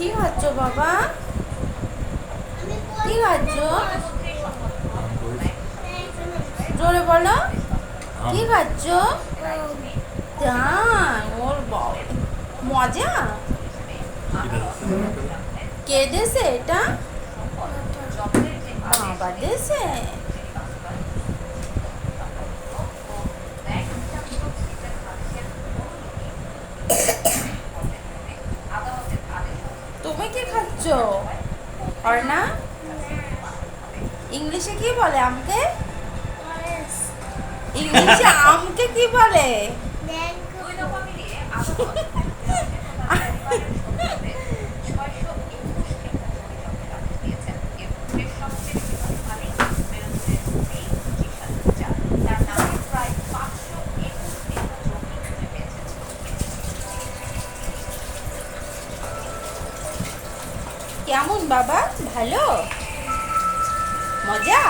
কি খাচ্ছ বাবা? কি খাচ্ছ? জোরে বলো। কি খাচ্ছ? তাই ওর বাবা, মজা। কে দেশে এটা? বাবা দেশে। তুমি কি খাচ্ছ অর্ণা? ইংলিশে কি বলে আমকে? ইংলিশে আমকে কি বলে? কেমন বাবা, ভালো? মজা?